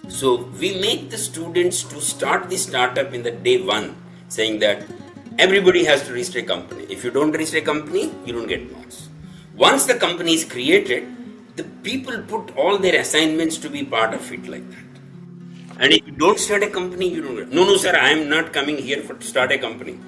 So we make the students to start the startup in the day one, saying that everybody has to register a company. If you don't register a company, you don't get marks. Once the company is created, the people put all their assignments to be part of it like that. And if you don't start a company, you don't get. No, sir, I am not coming here to start a company.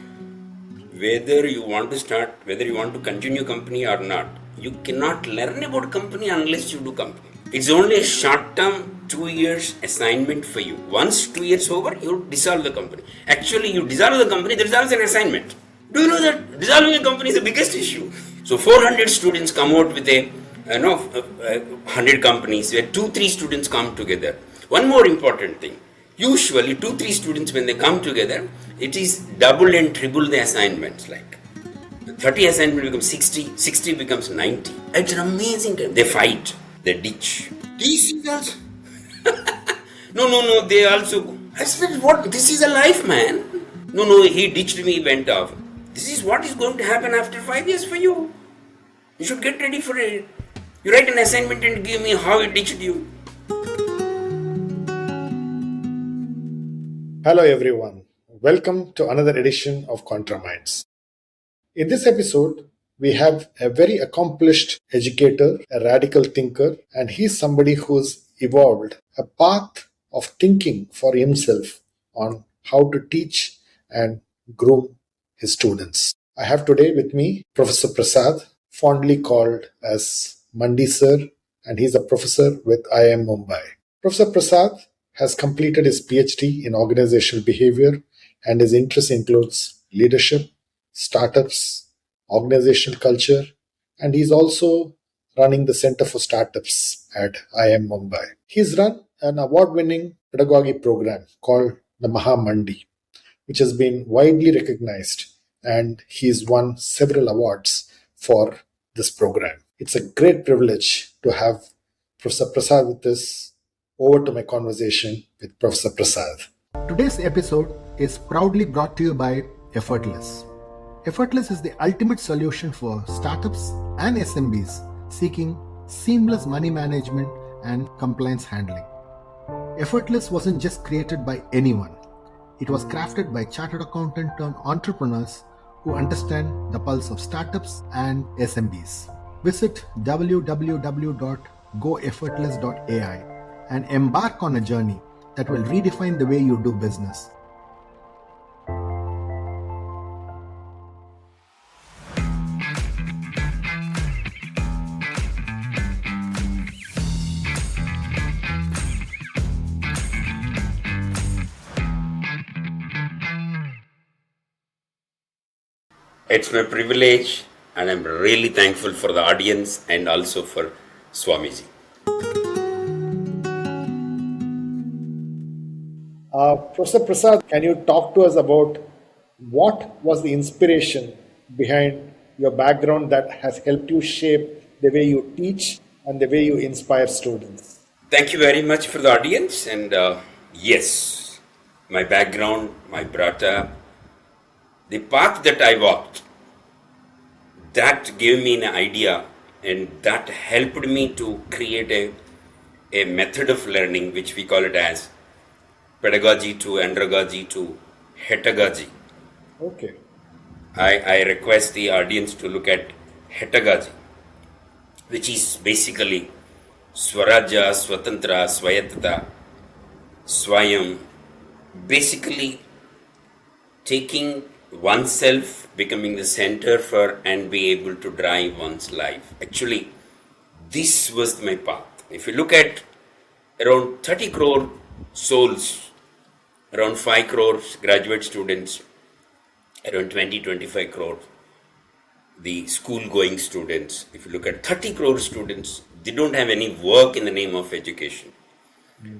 Whether you want to start, whether you want to continue company or not, you cannot learn about company unless you do company. It's only a short-term 2 years assignment for you. Once 2 years over, you dissolve the company. Actually, you dissolve the company, there is also an assignment. Do you know that dissolving a company is the biggest issue? So 400 students come out with 100 companies where 2-3 students come together. One more important thing. Usually 2-3 students, when they come together, it is double and triple the assignments. Like 30 assignment becomes 60, 60 becomes 90. It's an amazing time. They fight, they ditch. These results. No, they also. I said, what? This is a life, man. No, he ditched me, went off. This is what is going to happen after 5 years for you. You should get ready for it. You write an assignment and give me how he ditched you. Hello everyone, welcome to another edition of ContraMinds. In this episode, we have a very accomplished educator, a radical thinker, and he's somebody who's evolved a path of thinking for himself on how to teach and groom his students. I have today with me Professor Prasad, fondly called as Mandi Sir, and he's a professor with IIM Mumbai. Professor Prasad has completed his PhD in organizational behavior, and his interest includes leadership, startups, organizational culture, and he's also running the Center for Startups at IIM Mumbai. He's run an award-winning pedagogy program called the Mandi, which has been widely recognized, and he's won several awards for this program. It's a great privilege to have Professor Prasad with us. Over to my conversation with Professor Prasad. Today's episode is proudly brought to you by Effortless. Effortless is the ultimate solution for startups and SMBs seeking seamless money management and compliance handling. Effortless wasn't just created by anyone. It was crafted by chartered accountant turned entrepreneurs who understand the pulse of startups and SMBs. Visit www.goeffortless.ai and embark on a journey that will redefine the way you do business. It's my privilege, and I'm really thankful for the audience and also for Swamiji. Professor Prasad, can you talk to us about what was the inspiration behind your background that has helped you shape the way you teach and the way you inspire students? Thank you very much for the audience. And yes, my background, my brought up, the path that I walked, that gave me an idea, and that helped me to create a method of learning, which we call it as Pedagogy to Andragogy to Pedagogy. Okay. I request the audience to look at Pedagogy, which is basically Swaraja, Swatantra, Swayatata, Swayam, basically taking oneself, becoming the center for and be able to drive one's life. Actually, this was my path. If you look at around 30 crore souls, around 5 crores graduate students, around 20-25 crore the school-going students. If you look at 30 crore students, they don't have any work in the name of education.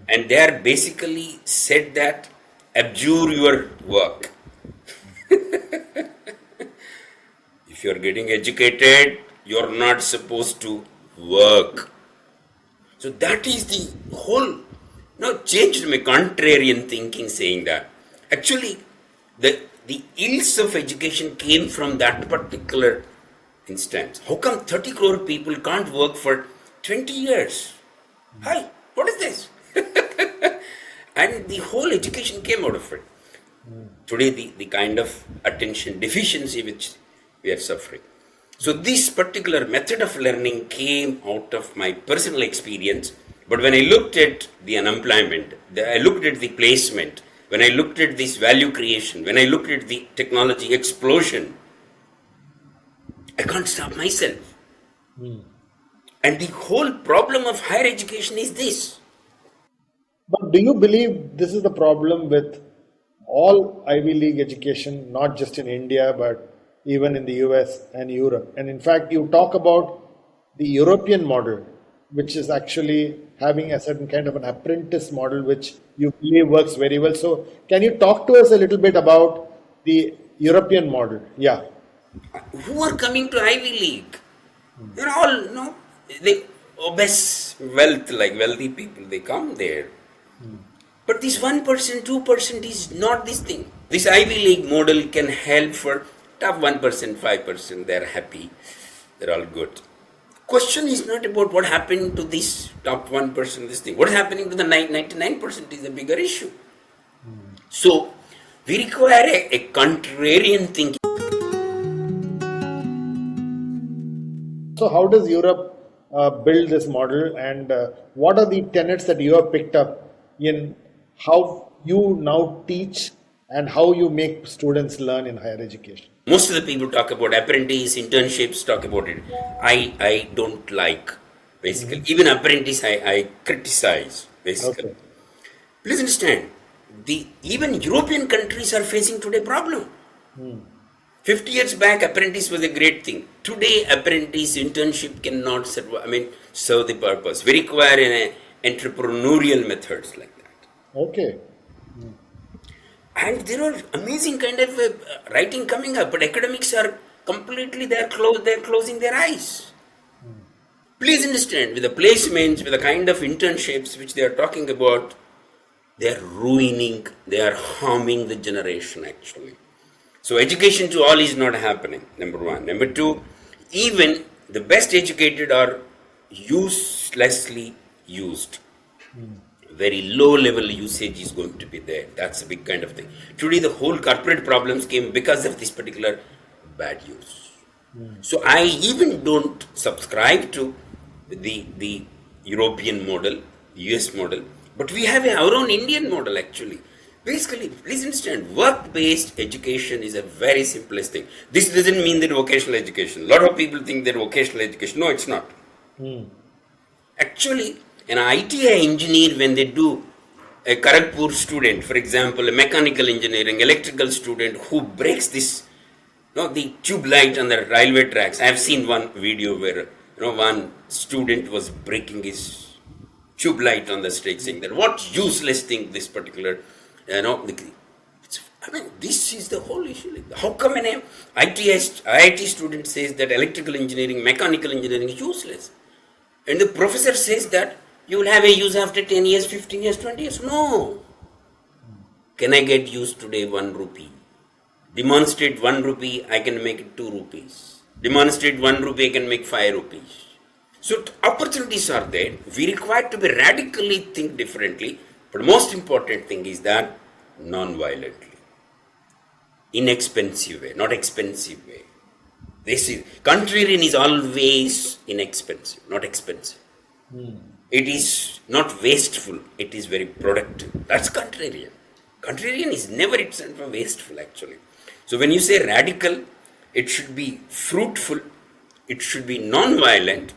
And they are basically said that abjure your work. If you are getting educated, you are not supposed to work. So that is the whole, changed my contrarian thinking, saying that actually the ills of education came from that particular instance. How come 30 crore people can't work for 20 years? Hi, what is this? And the whole education came out of it. Today, the kind of attention deficiency which we are suffering. So this particular method of learning came out of my personal experience. But when I looked at the unemployment, I looked at the placement, when I looked at this value creation, when I looked at the technology explosion, I can't stop myself. And the whole problem of higher education is this. But do you believe this is the problem with all Ivy League education, not just in India, but even in the US and Europe? And in fact, you talk about the European model, which is actually having a certain kind of an apprentice model, which you believe works very well. So, can you talk to us a little bit about the European model? Yeah. Who are coming to Ivy League? They're all, they obsess wealth, like wealthy people, they come there. But this 1%, 2% is not this thing. This Ivy League model can help for top 1%, 5%, they're happy, they're all good. Question is not about what happened to this top 1%, this thing. What's happening to the 99% is a bigger issue. So, we require a contrarian thinking. So, how does Europe build this model, and what are the tenets that you have picked up in how you now teach and how you make students learn in higher education? Most of the people talk about apprentice, internships, talk about it. I don't like, basically. Even apprentice, I criticize, basically. Okay. Please understand, even European countries are facing today problem. 50 years back, apprentice was a great thing. Today, apprentice internship cannot serve the purpose. We require an entrepreneurial methods like that. Okay. And there are amazing kind of writing coming up, but academics are completely, they're closing their eyes. Please understand, with the placements, with the kind of internships which they are talking about, they are harming the generation actually. So education to all is not happening, number one. Number two, even the best educated are uselessly used. Very low level usage is going to be there. That's a big kind of thing. Today the whole corporate problems came because of this particular bad use. So I even don't subscribe to the European model, US model, but we have our own Indian model actually. Basically, please understand, work-based education is a very simplest thing. This doesn't mean that vocational education. A lot of people think that vocational education. No, it's not. Actually, an ITI engineer, when they do a Kharagpur student, for example, a mechanical engineering, electrical student who breaks this, the tube light on the railway tracks. I have seen one video where, one student was breaking his tube light on the stake, saying that what useless thing this particular, this is the whole issue. How come an IIT student says that electrical engineering, mechanical engineering is useless? And the professor says that you will have a use after 10 years, 15 years, 20 years. No. Can I get use today 1 rupee? Demonstrate 1 rupee, I can make it 2 rupees. Demonstrate 1 rupee, I can make 5 rupees. So opportunities are there. We require to be radically think differently. But most important thing is that non-violently. Inexpensive way, not expensive way. This is, contrarian is always inexpensive, not expensive. It is not wasteful, it is very productive. That's contrarian. Contrarian is never itself wasteful actually. So when you say radical, it should be fruitful, it should be non-violent.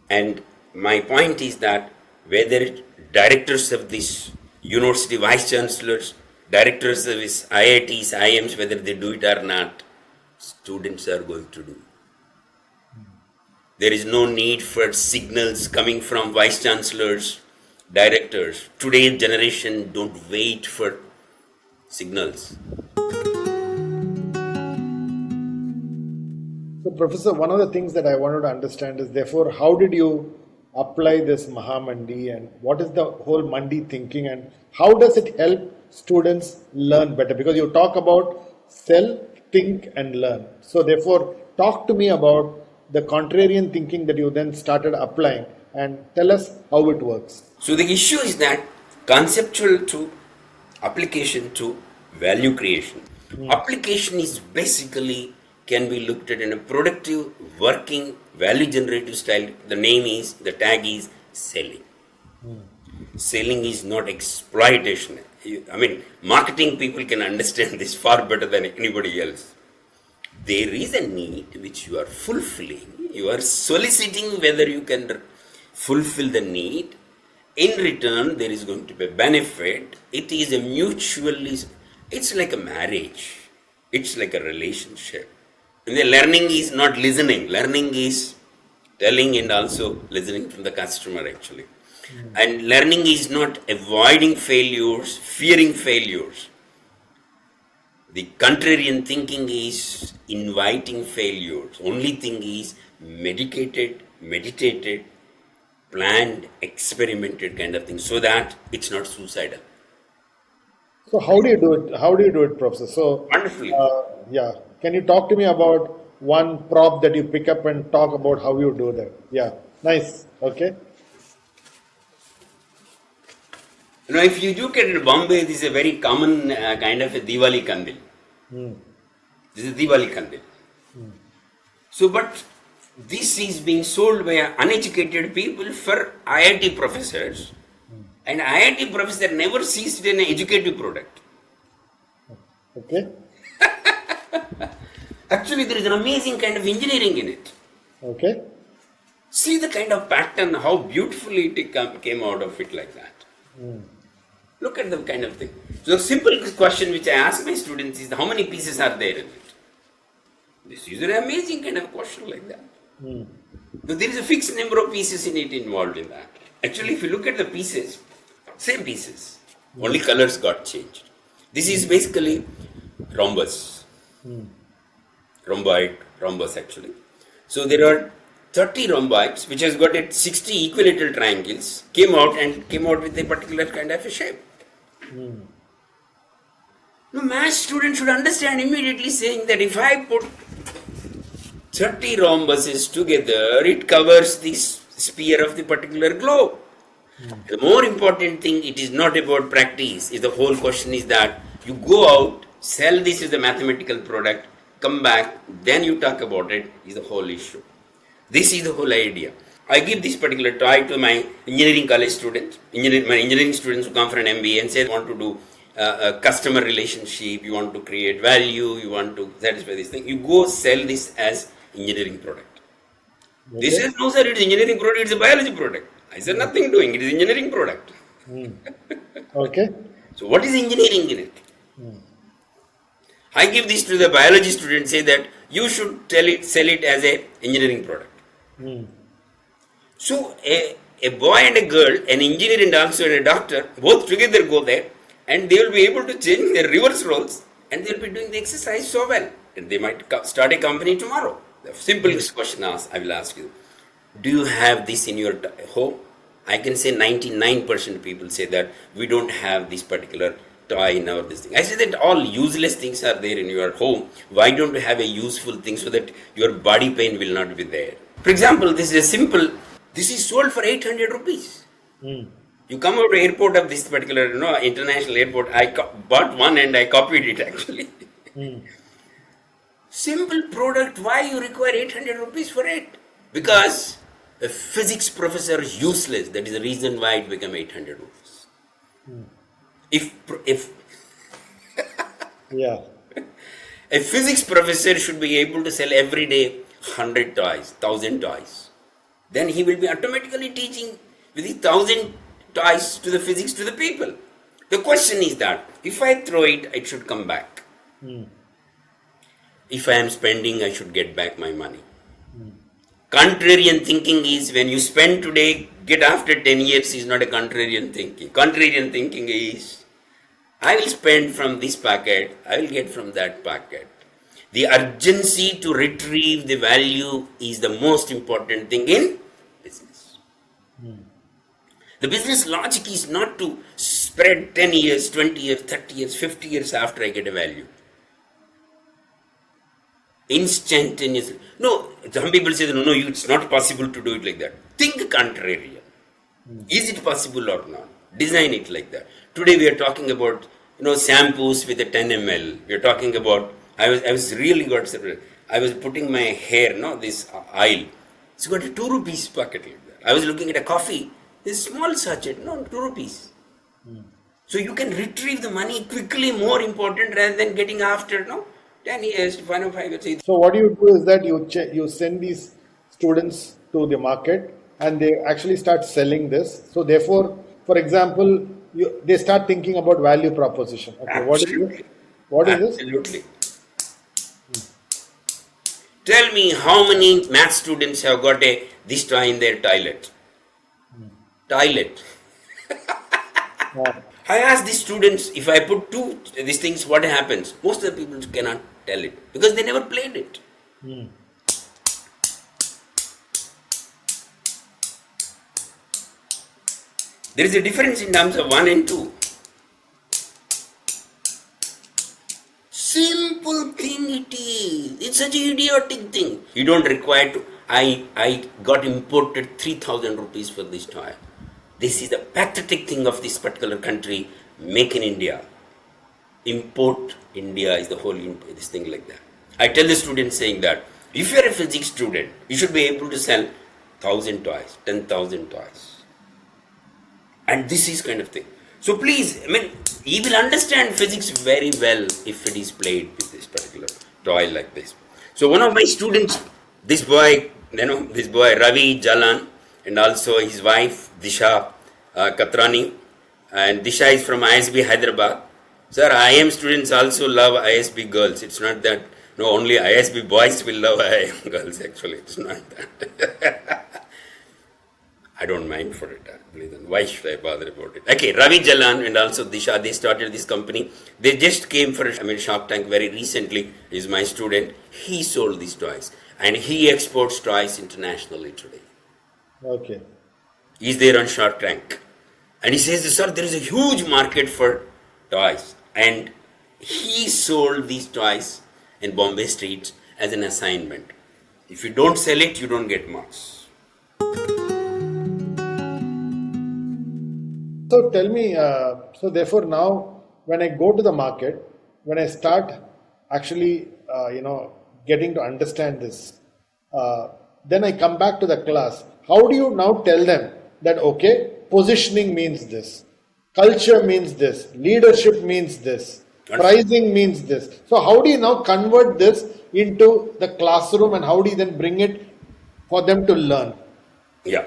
And my point is that whether directors of this university, vice chancellors, directors of this IITs, IIMs, whether they do it or not, students are going to do. There is no need for signals coming from vice chancellors, directors. Today's generation don't wait for signals. So, Professor, one of the things that I wanted to understand is, therefore, how did you apply this Mahamandi, and what is the whole Mandi thinking, and how does it help students learn better? Because you talk about self, think and learn. So therefore, talk to me about the contrarian thinking that you then started applying and tell us how it works. So the issue is that conceptual to application to value creation. Application is basically can be looked at in a productive, working, value generative style. The tag is selling. Selling is not exploitation. Marketing people can understand this far better than anybody else. There is a need which you are fulfilling. You are soliciting whether you can fulfill the need. In return, there is going to be a benefit. It is a mutually, it's like a marriage. It's like a relationship. And the learning is not listening. Learning is telling and also listening from the customer actually. And learning is not avoiding failures, fearing failures. The contrarian thinking is inviting failures. Only thing is meditated, planned, experimented kind of thing, so that it's not suicidal. So how do you do it? How do you do it, Professor? So Wonderfully. yeah. Can you talk to me about one prop that you pick up and talk about how you do that? Yeah. Nice. Okay. If you look at Bombay, this is a very common kind of a Diwali Kandil. This is Diwali Kandil. So, but this is being sold by uneducated people for IIT professors. And IIT professor never sees it in an educative product. Okay. Actually, there is an amazing kind of engineering in it. Okay. See the kind of pattern, how beautifully it came out of it like that. Look at the kind of thing. So, the simple question which I ask my students is, how many pieces are there in it? This is an amazing kind of question like that. So, there is a fixed number of pieces in it involved in that. Actually, if you look at the pieces, same pieces, only colors got changed. This is basically rhombus. Rhombus actually. So, there are 30 rhomboids which has got 60 equilateral triangles, came out with a particular kind of a shape. Now, math students should understand immediately, saying that if I put 30 rhombuses together, it covers this sphere of the particular globe. The more important thing, it is not about practice. The whole question is that you go out, sell this as a mathematical product, come back, then you talk about it, is the whole issue. This is the whole idea. I give this particular toy to my engineering college students, my engineering students who come from an MBA and say, want to do a customer relationship, you want to create value, you want to satisfy this thing. You go sell this as engineering product. Okay. This is, no sir, it is engineering product, it's a biology product. I said, nothing doing, it is engineering product. Okay. So what is engineering in it? I give this to the biology student, say that you should sell it as a engineering product. So a boy and a girl, an engineer and also a doctor, both together go there and they will be able to change their reverse roles and they will be doing the exercise so well. And they might start a company tomorrow. The simplest question I will ask you, do you have this in your home? I can say 99% of people say that we don't have this particular toy in our this thing. I say that all useless things are there in your home. Why don't you have a useful thing so that your body pain will not be there? For example, this is a simple, this is sold for 800 rupees. You come out to the airport of this particular international airport, I bought one and I copied it actually. Simple product, why you require 800 rupees for it? Because a physics professor is useless. That is the reason why it became 800 rupees. If yeah, a physics professor should be able to sell every day 100 toys, 1000 toys, then he will be automatically teaching with the 1000 toys to the physics to the people. The question is that if I throw it, it should come back. If I am spending, I should get back my money. Contrarian thinking is when you spend today, get after 10 years is not a contrarian thinking. Contrarian thinking is, I will spend from this packet, I will get from that packet. The urgency to retrieve the value is the most important thing in business. The business logic is not to spread 10 years, 20 years, 30 years, 50 years after I get a value. Instantaneously. No, some people say, no, it's not possible to do it like that. Think contrarian. Is it possible or not? Design it like that. Today we are talking about shampoos with a 10 ml. We are talking about I was really got separate. I was putting my hair, this oil. It's got a 2 rupees packet like that. I was looking at a coffee, this small sachet, 2 rupees. So you can retrieve the money quickly, more important rather than getting after 10 years, 5 years. So what you do is that you send these students to the market and they actually start selling this. So therefore, for example, they start thinking about value proposition. Okay, what is this? What is this? Absolutely. Tell me how many math students have got this toy in their toilet? Toilet. I ask these students, if I put these things, what happens? Most of the people cannot tell it because they never played it. There is a difference in terms of 1 and 2. Simple thing it is. It's such an idiotic thing. You don't require to. I got imported 3,000 rupees for this toy. This is the pathetic thing of this particular country. Make in India. Import India is the whole this thing like that. I tell the students saying that if you are a physics student, you should be able to sell 1,000 toys, 10,000 toys. And this is kind of thing. So please, he will understand physics very well if it is played with this particular toy like this. So one of my students, this boy Ravi Jalan, and also his wife Disha Katrani, and Disha is from ISB Hyderabad. Sir, IIM students also love ISB girls. It's not that only ISB boys will love IIM girls. Actually, it's not that. I don't mind for it. Why should I bother about it? Okay, Ravi Jalan and also Disha, they started this company. They just came for Shark Tank very recently. He's my student. He sold these toys and he exports toys internationally today. Okay. He's there on Shark Tank. And he says, sir, there is a huge market for toys. And he sold these toys in Bombay streets as an assignment. If you don't sell it, you don't get marks. So tell me, so therefore now when I go to the market, when I start actually, getting to understand this, then I come back to the class. How do you now tell them that, okay, positioning means this, culture means this, leadership means this, pricing means this. So how do you now convert this into the classroom and how do you then bring it for them to learn? Yeah.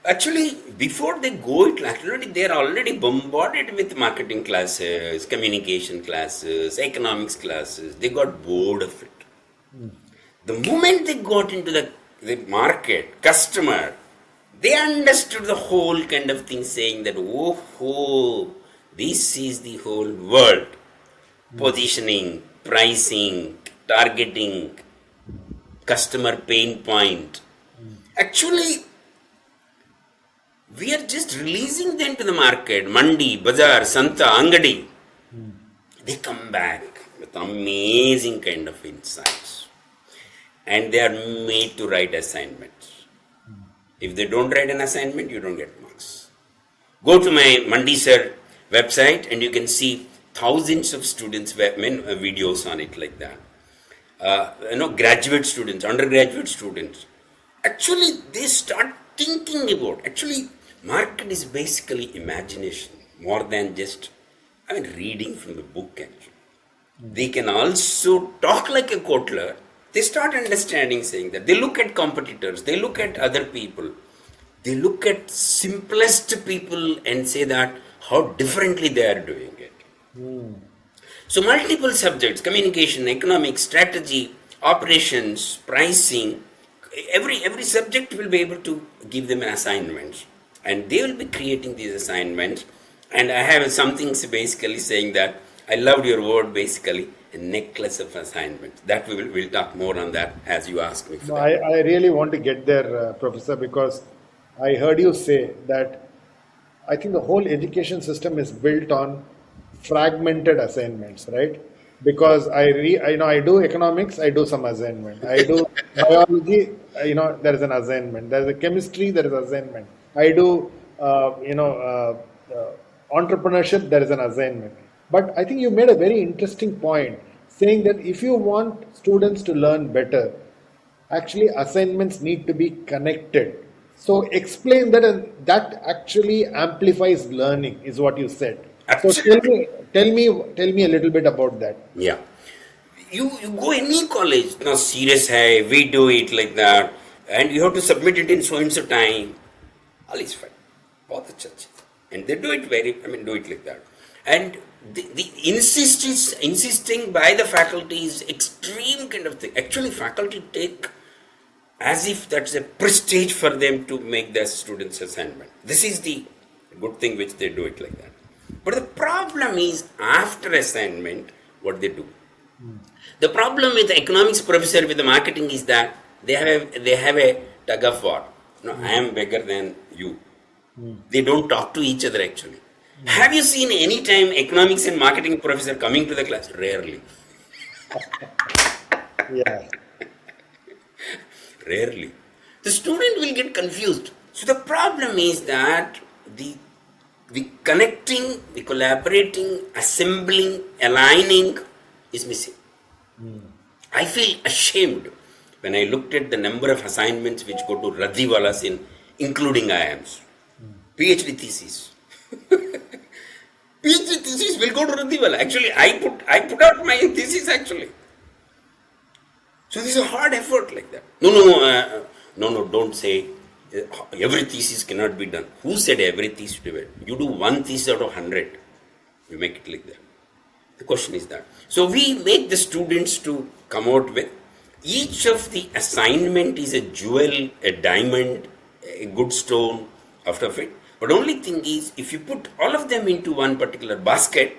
Actually, before they go it, they are already bombarded with marketing classes, communication classes, economics classes. They got bored of it. The moment they got into the market, customer, they understood the whole kind of thing, saying that, this is the whole world. Positioning, pricing, targeting, customer pain point. Actually, we are just releasing them to the market. Mandi, Bazaar, Santa, Angadi. They come back with amazing kind of insights. And they are made to write assignments. If they don't write an assignment, you don't get marks. Go to my Mandi Sir website and you can see thousands of students, videos on it like that. Graduate students, undergraduate students. Actually, they start thinking about, market is basically imagination more than just, reading from the book actually. They can also talk like a Kotler. They start understanding, saying that they look at competitors, they look at other people, they look at simplest people and say that how differently they are doing it. So multiple subjects, communication, economics, strategy, operations, pricing, every subject will be able to give them an assignment and they will be creating these assignments. And I have something basically saying that I loved your word, basically a necklace of assignments. That we'll talk more on that as you ask me. No, I really want to get there, Professor, because I heard you say that I think the whole education system is built on fragmented assignments, right? Because I do economics, I do some assignment. I do biology, there is an assignment. There is a chemistry, there is an assignment. I do, entrepreneurship, there is an assignment. But I think you made a very interesting point saying that if you want students to learn better, actually assignments need to be connected. So explain that, and that actually amplifies learning, is what you said. So Absolutely. tell me a little bit about that. Yeah. You go any college, no serious hai, we do it like that, and you have to submit it in so and so time. All is fine. Both the churches. And they do it do it like that. And the insisting by the faculty is extreme kind of thing. Actually, faculty take as if that's a prestige for them to make their students assignment. This is the good thing which they do it like that. But the problem is after assignment, what they do. The problem with the economics professor with the marketing is that they have a tug of war. No, I am bigger than you. They don't talk to each other actually. Have you seen any time economics and marketing professor coming to the class? Rarely. Yeah. Rarely. The student will get confused. So the problem is that the connecting, the collaborating, assembling, aligning is missing. I feel ashamed when I looked at the number of assignments which go to Radhiwalas including IIMs. PhD thesis. PhD thesis will go to Radhiwala. Actually, I put out my thesis actually. So this is a hard effort like that. No, don't say every thesis cannot be done. Who said every thesis to be done? You do one thesis out of 100. You make it like that. The question is that. So we make the students to come out with each of the assignment is a jewel, a diamond, a good stone out of it. But only thing is, if you put all of them into one particular basket,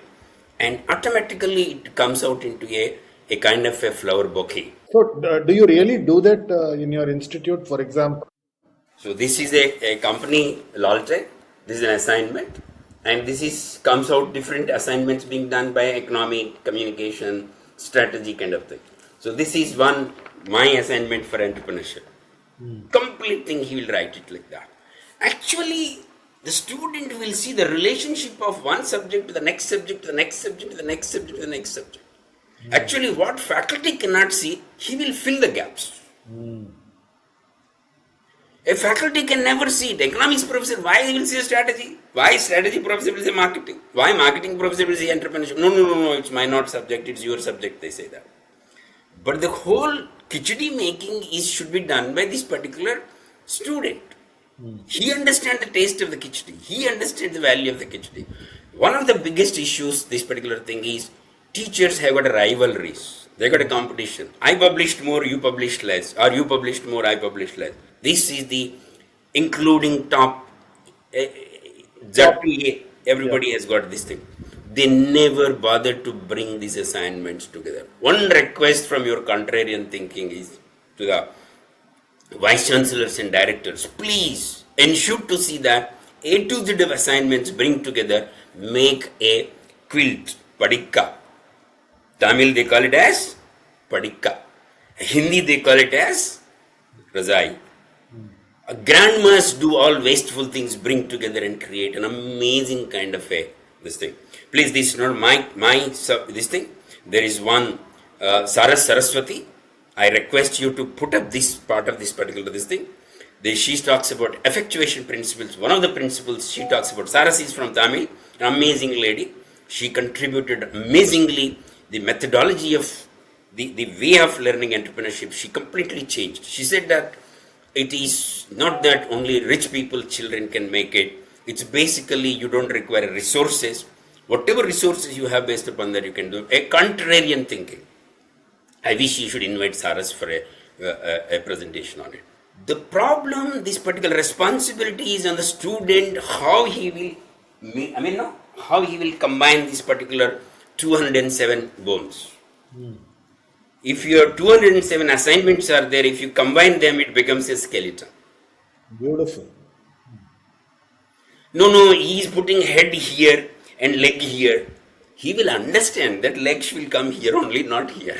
and automatically it comes out into a kind of a flower bouquet. So do you really do that in your institute, for example? So this is a company, Loltech. This is an assignment. And this comes out different assignments being done by economic, communication, strategy kind of thing. So this is my assignment for entrepreneurship. Complete thing he will write it like that. Actually, the student will see the relationship of one subject to the next subject, to the next subject, to the next subject, to the next subject. Actually, what faculty cannot see, he will fill the gaps. A faculty can never see it. Economics professor, why he will see a strategy? Why strategy professor will say marketing? Why marketing professor will say entrepreneurship? No, it's my not subject, it's your subject, they say that. But the whole khichdi making should be done by this particular student. He understands the taste of the khichdi. He understands the value of the khichdi. One of the biggest issues, this particular thing is, teachers have got a rivalries. They got a competition. I published more, you published less. Or you published more, I published less. This is the including top ZPA. Everybody has got this thing. They never bother to bring these assignments together. One request from your contrarian thinking is to the vice chancellors and directors, please ensure to see that A to Z of assignments bring together, make a quilt, padikka. Tamil they call it as padikka. Hindi they call it as razai. Grandmas do all wasteful things, bring together and create an amazing kind of this thing. Please, this is not this thing. There is one Saraswati. I request you to put up this part of this particular this thing. She talks about effectuation principles. One of the principles she talks about. Saras is from Tamil, an amazing lady. She contributed amazingly the methodology of the way of learning entrepreneurship. She completely changed. She said that it is not that only rich people, children can make it. It's basically you don't require resources. Whatever resources you have based upon that you can do. A contrarian thinking. I wish you should invite Saras for a presentation on it. The problem, this particular responsibility is on the student, how he will combine this particular 207 bones. If your 207 assignments are there, if you combine them, it becomes a skeleton. Beautiful. No, he is putting head here and leg here. He will understand that legs will come here only, not here.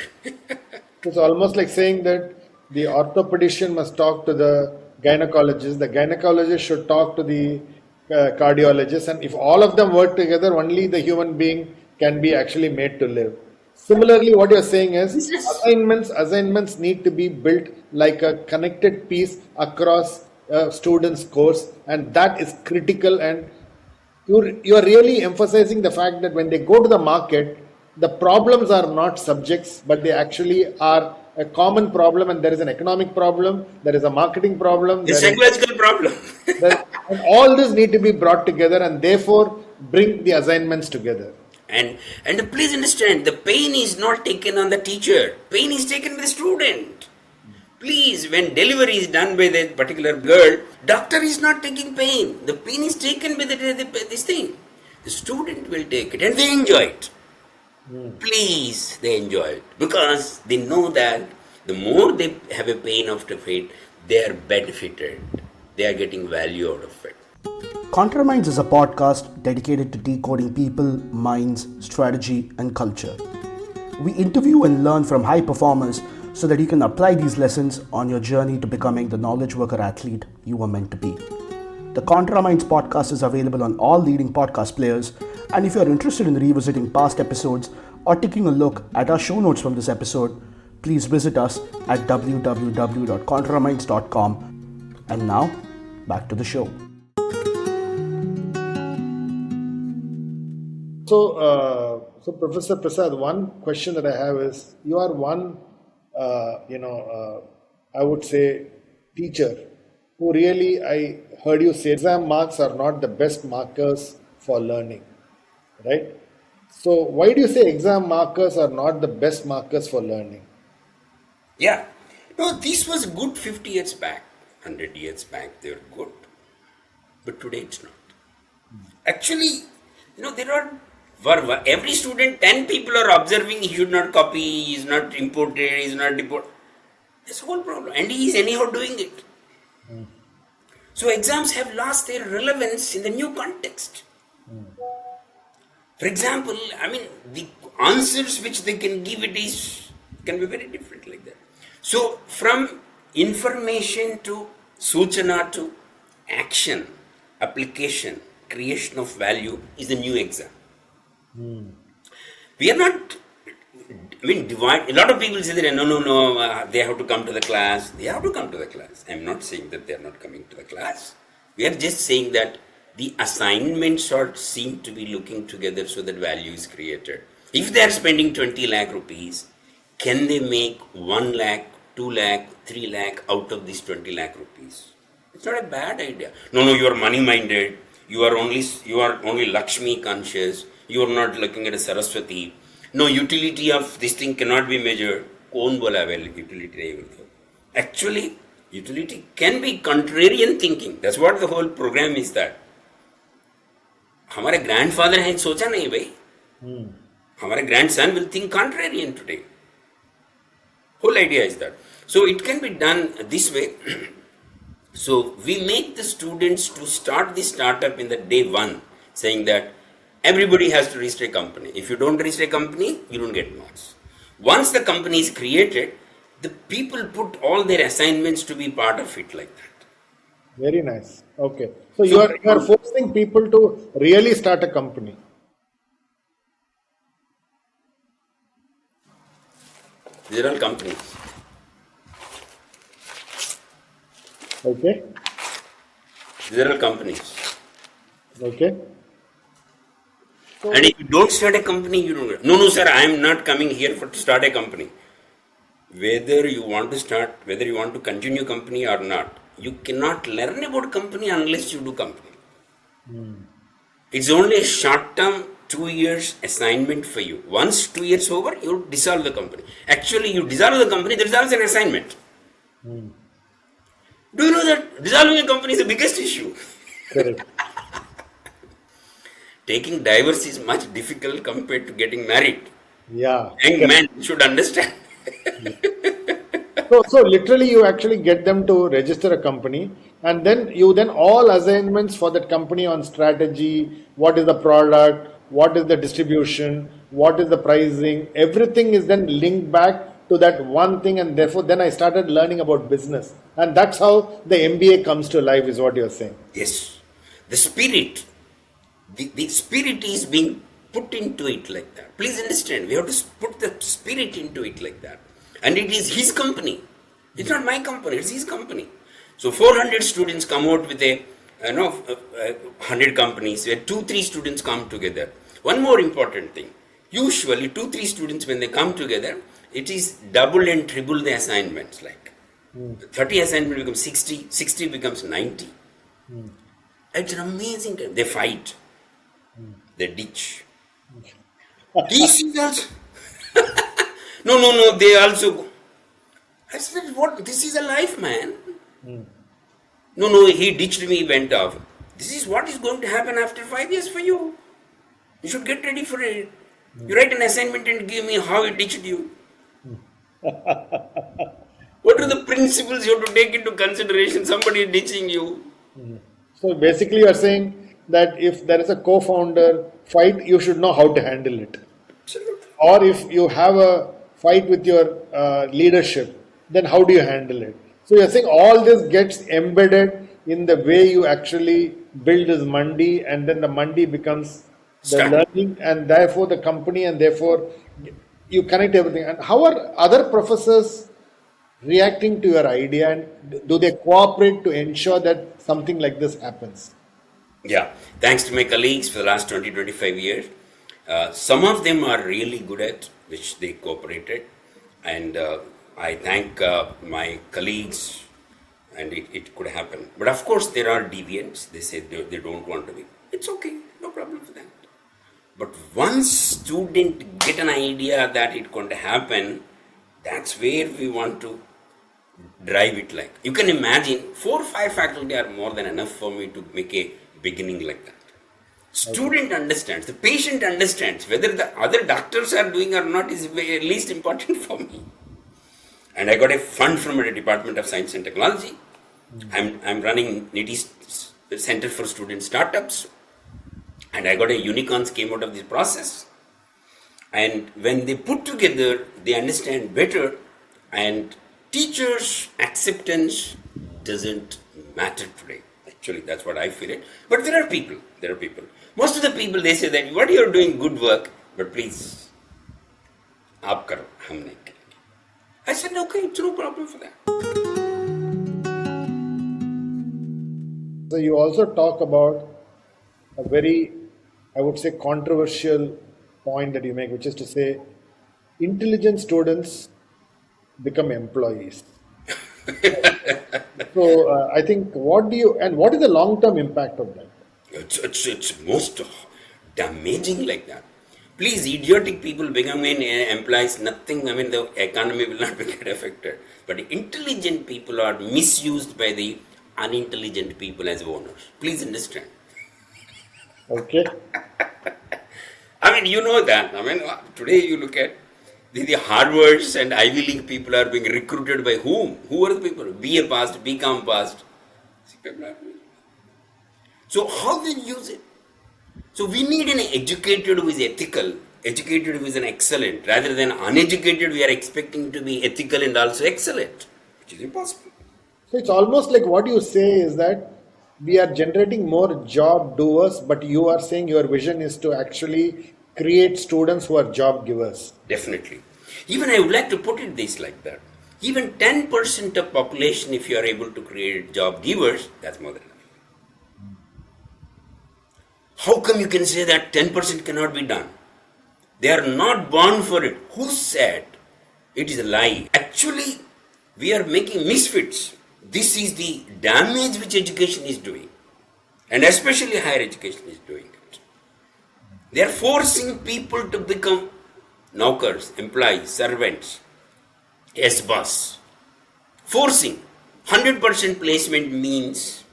It's almost like saying that the orthopedician must talk to the gynecologist should talk to the cardiologists, and if all of them work together, only the human being can be actually made to live. Similarly, what you're saying is assignments need to be built like a connected piece across a student's course, and that is critical. And you're really emphasizing the fact that when they go to the market, the problems are not subjects, but they actually are a common problem, and there is an economic problem, there is a marketing problem, a psychological problem. and all this need to be brought together, and therefore bring the assignments together. And please understand, the pain is not taken on the teacher. Pain is taken by the student. Please, when delivery is done by that particular girl, doctor is not taking pain. The pain is taken by this thing. The student will take it and they enjoy it. Please, they enjoy it. Because they know that the more they have a pain after it, they are benefited. They are getting value out of it. ContraMinds is a podcast dedicated to decoding people, minds, strategy, and culture. We interview and learn from high performers so that you can apply these lessons on your journey to becoming the knowledge worker athlete you were meant to be. The ContraMinds podcast is available on all leading podcast players, and if you are interested in revisiting past episodes or taking a look at our show notes from this episode, please visit us at www.contraminds.com. And now, back to the show. So Professor Prasad, one question that I have is, you are one, I would say, teacher who really, I heard you say, exam marks are not the best markers for learning, right? So why do you say exam markers are not the best markers for learning? Yeah. No, this was good 50 years back, 100 years back, they were good. But today it's not. Actually, there are, for every student, 10 people are observing he should not copy, he is not imported, he is not deported. That's the whole problem. And he is anyhow doing it. So exams have lost their relevance in the new context. For example, the answers which they can give can be very different like that. So from information to suchana to action, application, creation of value is the new exam. We are not, divide. A lot of people say that no, they have to come to the class. They have to come to the class. I am not saying that they are not coming to the class. We are just saying that the assignments seem to be looking together so that value is created. If they are spending 20 lakh rupees, can they make 1 lakh, 2 lakh, 3 lakh out of these 20 lakh rupees? It's not a bad idea. No, you are money minded. You are only Lakshmi conscious. You are not looking at a Saraswati. No, utility of this thing cannot be measured. Kaun bola utility? Actually, utility can be contrarian thinking. That's what the whole program is that. हमारे grandfather हैं सोचा नहीं भाई. हमारे grandson will think contrarian today. Whole idea is that. So it can be done this way. So we make the students to start the startup in the day one, saying that everybody has to register a company. If you don't register a company, you don't get marks. Once the company is created, the people put all their assignments to be part of it like that. Very nice. Okay. So you are forcing people to really start a company. These are all companies. Okay. These are all companies. Okay. So, and if you don't start a company, you don't get. No, sir, I am not coming here to start a company. Whether you want to start, whether you want to continue company or not, you cannot learn about company unless you do company. It's only a short-term 2 years assignment for you. Once 2 years over, you dissolve the company. Actually, you dissolve the company, there is also an assignment. Do you know that dissolving a company is the biggest issue? Correct. Taking divorce is much difficult compared to getting married. Yeah. Young man should understand. So literally you actually get them to register a company, and then all assignments for that company on strategy, what is the product, what is the distribution, what is the pricing, everything is then linked back to that one thing, and therefore then I started learning about business. And that's how the MBA comes to life, is what you're saying. Yes. The spirit, the spirit is being put into it like that. Please understand, we have to put the spirit into it like that. And it is his company. It's not my company, it's his company. So 400 students come out with 100 companies where 2-3 students come together. One more important thing. Usually 2-3 students, when they come together, it is double and triple the assignments. Like 30 assignment becomes 60, 60 becomes 90. It's an amazing time. They fight. They ditch. This is also... No, they also go. I said, what? This is a life, man. No, he ditched me, went off. This is what is going to happen after 5 years for you. You should get ready for it. You write an assignment and give me how it ditched you. What are the principles you have to take into consideration? Somebody is ditching you. So basically you are saying that if there is a co-founder fight, you should know how to handle it. Absolutely. Or if you have a fight with your leadership, then how do you handle it? So you're saying all this gets embedded in the way you actually build this Mandi, and then the Mandi becomes the learning, and therefore the company, and therefore you connect everything. And how are other professors reacting to your idea, and do they cooperate to ensure that something like this happens? Yeah, thanks to my colleagues for the last 20-25 years. Some of them are really good at which they cooperated, and I thank my colleagues, and it could happen. But of course there are deviants. They say they don't want to be. It's okay, no problem for that. But once student get an idea that it's going to happen, that's where we want to drive it like. You can imagine 4 or 5 faculty are more than enough for me to make a beginning like that. Student understands, the patient understands, whether the other doctors are doing or not is least important for me. And I got a fund from the Department of Science and Technology. I'm running NITI Center for Student Startups. And I got a unicorns came out of this process. And when they put together, they understand better, and teachers' acceptance doesn't matter today. Actually, that's what I feel it. But there are people. Most of the people, they say that, what you're doing good work, but please, aap karo, hum nahi karenge. I said, okay, it's no problem for that. So you also talk about a very, I would say, controversial point that you make, which is to say, intelligent students become employees. So I think, what is the long-term impact of that? It's most damaging like that. Please, idiotic people becoming employees, nothing, the economy will not get affected. But intelligent people are misused by the unintelligent people as owners. Please understand. Okay. You know that. Today you look at the Harvards and Ivy League people are being recruited by whom? Who are the people? BA passed, BCom passed. So how they use it? So we need an educated who is ethical, educated who is an excellent, rather than uneducated we are expecting to be ethical and also excellent, which is impossible. So it's almost like what you say is that we are generating more job doers, but you are saying your vision is to actually create students who are job givers. Definitely. Even I would like to put it this like that. Even 10% of population, if you are able to create job givers, that's more than enough. How come you can say that 10% cannot be done? They are not born for it. Who said? It is a lie. Actually, we are making misfits. This is the damage which education is doing. And especially higher education is doing it. They are forcing people to become knockers, employees, servants. Yes, boss. Forcing. 100% placement means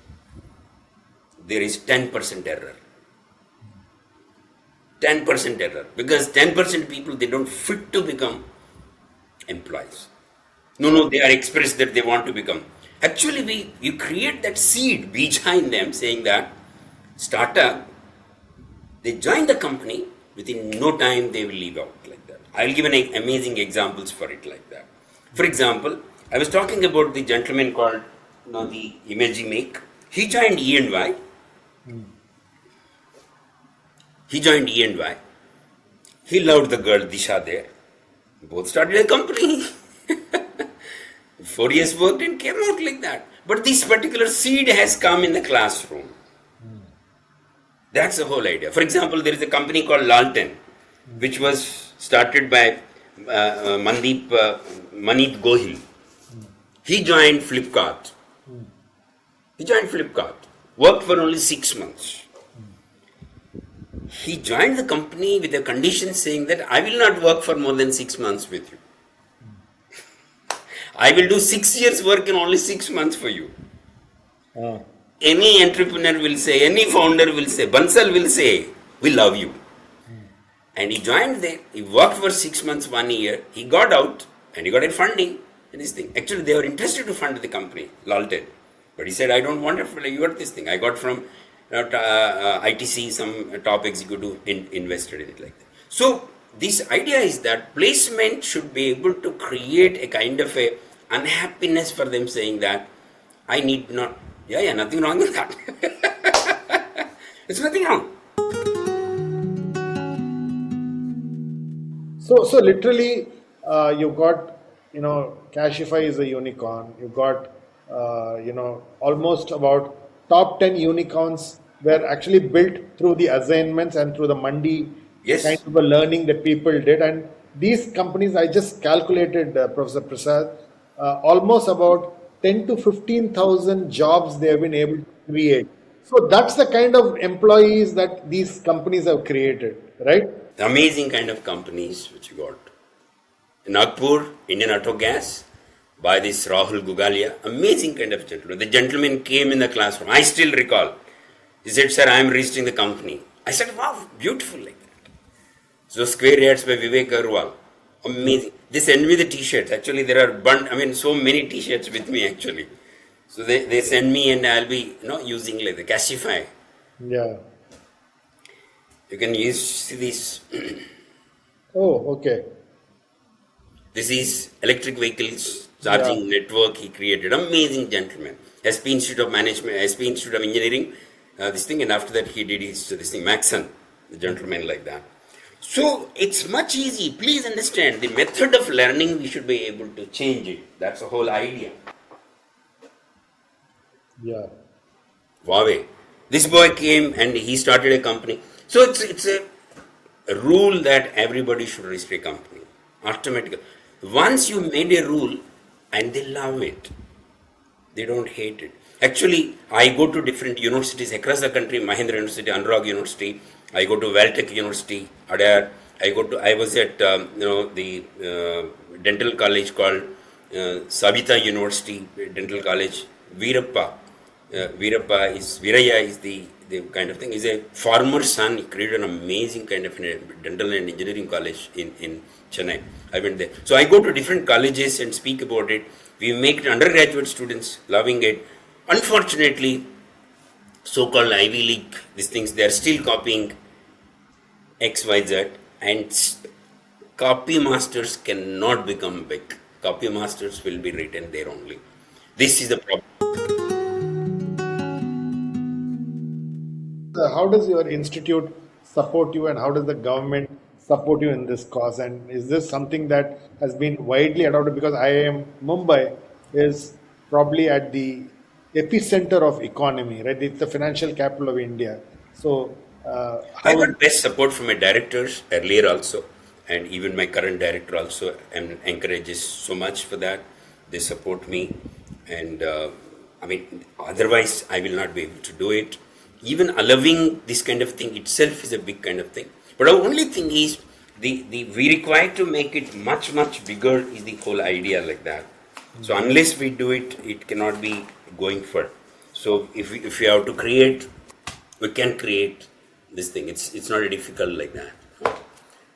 there is 10% error. 10% error. Because 10% people, they don't fit to become employees. No, they are expressed that they want to become. Actually, you create that seed behind them saying that startup, they join the company, within no time they will leave out like that. I will give an amazing examples for it like that. For example, I was talking about the gentleman called the Imaging Make. He joined E&Y He joined E&Y. He loved the girl Disha there. Both started a company. 4 years worked and came out like that. But this particular seed has come in the classroom. That's the whole idea. For example, there is a company called Lalten, which was started by Manit Gohil. He joined Flipkart. Worked for only 6 months. He joined the company with a condition saying that I will not work for more than 6 months with you. I will do 6 years work in only 6 months for you. Any entrepreneur will say, any founder will say, Bansal will say, we love you. And he joined there. He worked for 6 months, 1 year. He got out and he got a funding and this thing. Actually, they were interested to fund the company, Lalten. But he said, I don't want it. You got this thing. I got from ITC, some top executive invested in it like that. So, this idea is that placement should be able to create a kind of a unhappiness for them saying that I need not, nothing wrong with that. It's nothing wrong. So literally, you've got, Cashify is a unicorn. You've got, almost about top 10 unicorns were actually built through the assignments and through the Mandi kind of a learning that people did. And these companies, I just calculated, Professor Prasad, almost about 10 to 15,000 jobs they have been able to create. So that's the kind of employees that these companies have created, right? Amazing kind of companies which you got. In Nagpur, Indian Auto Gas, by this Rahul Gugalia, amazing kind of gentleman. The gentleman came in the classroom. I still recall. He said, sir, I am registering the company. I said, wow, beautiful like that. So Square Yards by Vivek Agarwal. Amazing. They send me the t-shirts. Actually, there are so many t-shirts with me actually. So they send me and I'll be using like the Cashify. Yeah. You can see this. Oh, okay. This is electric vehicles charging network he created. Amazing gentleman. SP Institute of Management, SP Institute of Engineering, this thing, and after that he did this thing, Maxon, the gentleman like that. So it's much easy. Please understand the method of learning, we should be able to change it. That's the whole idea. Yeah. Huawei. This boy came and he started a company. So it's a rule that everybody should register a company. Automatically. Once you made a rule and they love it, they don't hate it. Actually, I go to different universities across the country, Mahendra University, Anurag University, I go to Valtech University, Adyar, I was at the dental college called Savita University Dental College, Veerappa. Veerappa is the kind of thing. He's a farmer's son. He created an amazing kind of dental and engineering college in Chennai. I went there. So I go to different colleges and speak about it. We make undergraduate students loving it. Unfortunately, so-called Ivy League, these things, they are still copying XYZ, and copy masters cannot become big. Copy masters will be written there only. This is the problem. How does your institute support you, and how does the government support you in this cause? And is this something that has been widely adopted? Because IIM Mumbai is probably at the epicenter of economy, right? It's the financial capital of India. So I got best support from my directors earlier also, and even my current director also encourages so much for that. They support me, and otherwise I will not be able to do it. Even allowing this kind of thing itself is a big kind of thing. But the only thing is, we require to make it much, much bigger is the whole idea like that. So unless we do it, it cannot be going for. So if we have to create, we can create this thing. It's not difficult like that.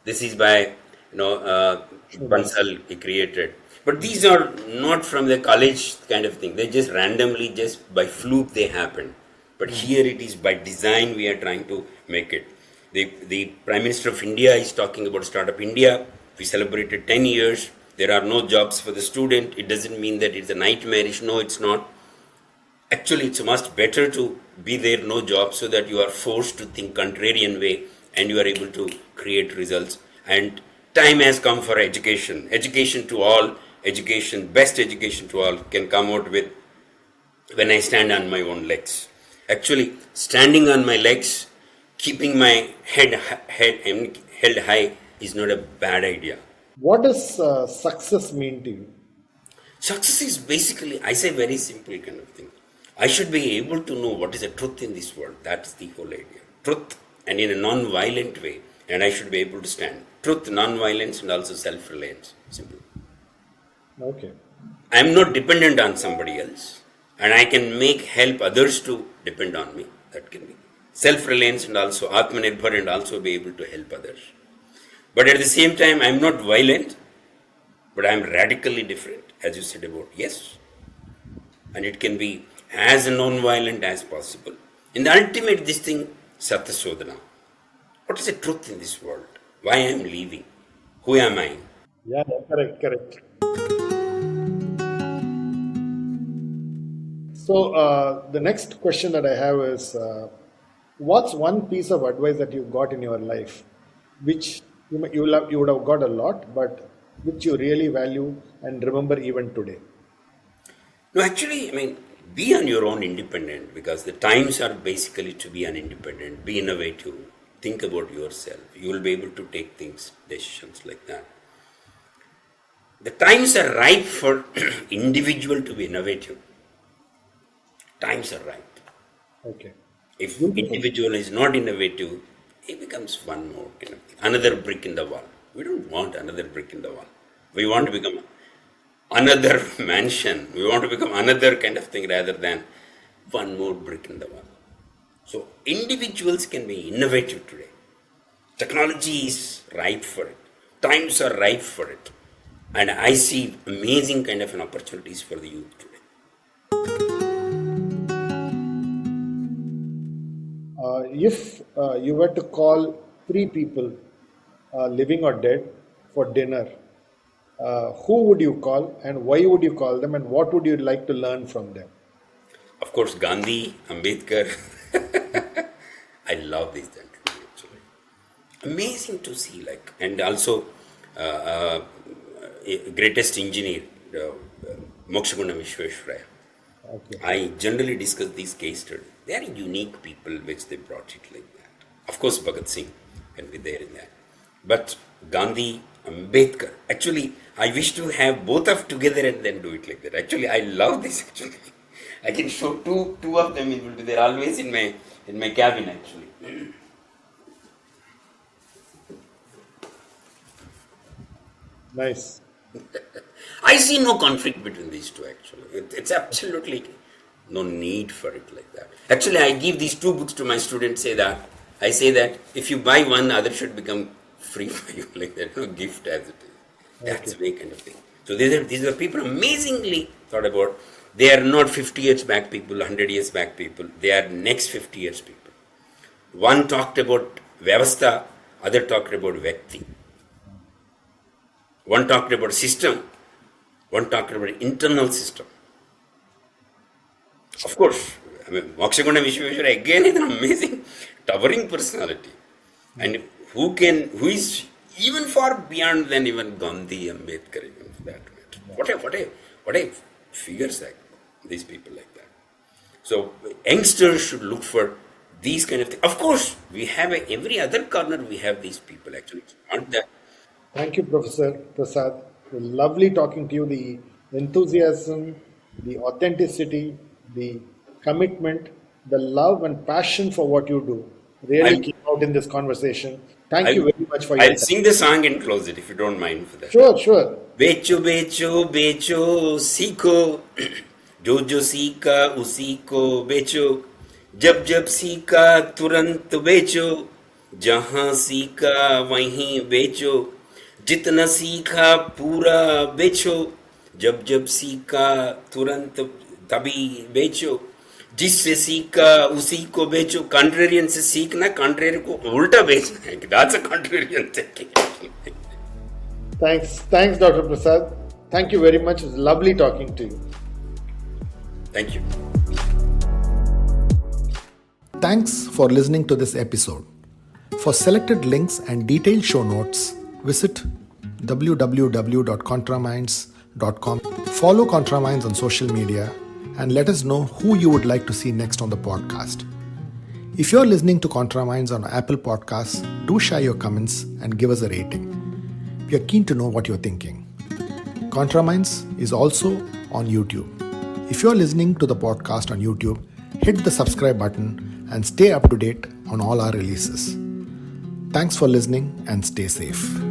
This is by Bansal he created. But these are not from the college kind of thing. They just randomly, just by fluke they happen. But here it is by design we are trying to make it. The Prime Minister of India is talking about Startup India. We celebrated 10 years. There are no jobs for the student. It doesn't mean that it's a nightmarish. No, it's not. Actually, it's much better to be there, no job, so that you are forced to think contrarian way and you are able to create results. And time has come for education. Education to all, education, best education to all can come out with when I stand on my own legs. Actually, standing on my legs, keeping my head held high is not a bad idea. What does success mean to you? Success is basically, I say very simple kind of thing. I should be able to know what is the truth in this world. That's the whole idea. Truth, and in a non-violent way. And I should be able to stand. Truth, non-violence, and also self-reliance. Simple. Okay. I am not dependent on somebody else. And I can help others to depend on me. That can be. Self-reliance and also Atmanirbhar, and also be able to help others. But at the same time, I am not violent. But I am radically different, as you said about, yes. And it can be as non-violent as possible. In the ultimate, this thing, Satyasodhana. What is the truth in this world? Why I am living? Who am I? Yeah, correct. So the next question that I have is, what's one piece of advice that you got in your life, which you would have got a lot, but which you really value and remember even today? No, actually, be on your own independent, because the times are basically to be an independent, be innovative, think about yourself. You will be able to take decisions like that. The times are ripe for individual to be innovative. Times are ripe. Okay. If individual is not innovative, it becomes one more kind of thing, another brick in the wall. We don't want another brick in the wall. We want to become another mansion. We want to become another kind of thing rather than one more brick in the wall. So individuals can be innovative today. Technology is ripe for it. Times are ripe for it. And I see amazing kind of opportunities for the youth today. If you were to call 3 people, living or dead, for dinner, who would you call and why would you call them and what would you like to learn from them? Of course, Gandhi, Ambedkar. I love these gentlemen actually. Amazing to see, and also greatest engineer, Mokshaguna Visvesvaraya. Okay. I generally discuss these case studies. They are unique people which they brought it like that. Of course, Bhagat Singh can be there in that. But Gandhi, Ambedkar, actually, I wish to have both of together and then do it like that. Actually, I love this actually. I can show two of them. It will be there always in my cabin actually. Nice. I see no conflict between these two actually. It's absolutely no need for it like that. Actually, I give these 2 books to my students. I say that if you buy one, other should become free for you like that. No gift as it is. That's the kind of thing. So these are people amazingly thought about. They are not 50 years back people, 100 years back people. They are next 50 years people. One talked about Vyavastha, other talked about Vyakti. One talked about system, one talked about internal system. Of course, Mokshaguna Visvesvaraya again is an amazing, towering personality. And who is even far beyond than even Gandhi, Ambedkar, even for that matter. What a figures like these people like that. So youngsters should look for these kind of things. Of course, we have every other corner we have these people actually. It's not that. Thank you, Professor Prasad. It was lovely talking to you. The enthusiasm, the authenticity, the commitment, the love and passion for what you do really came out in this conversation. Thank you very much for your I'll time. sing the song and close it if you don't mind for that. Sure. बेचो बेचो बेचो सीखो जो जो सीखा उसी को बेचो जब जब सीखा तुरंत बेचो जहां सीखा वहीं बेचो जितना सीखा पूरा बेचो जब जब सीखा तुरंत तभी बेचो जिससे सीखा उसी को बेचो कॉन्ट्रेरियन से सीखना कॉन्ट्रेरियन को उल्टा बेचना है that's a contrarian thinking. Thanks, Dr. Prasad. Thank you very much. It was lovely talking to you. Thank you. Thanks for listening to this episode. For selected links and detailed show notes, visit www.contraminds.com. Follow ContraMinds on social media and let us know who you would like to see next on the podcast. If you're listening to ContraMinds on Apple Podcasts, do share your comments and give us a rating. We are keen to know what you're thinking. ContraMinds is also on YouTube. If you're listening to the podcast on YouTube, hit the subscribe button and stay up to date on all our releases. Thanks for listening and stay safe.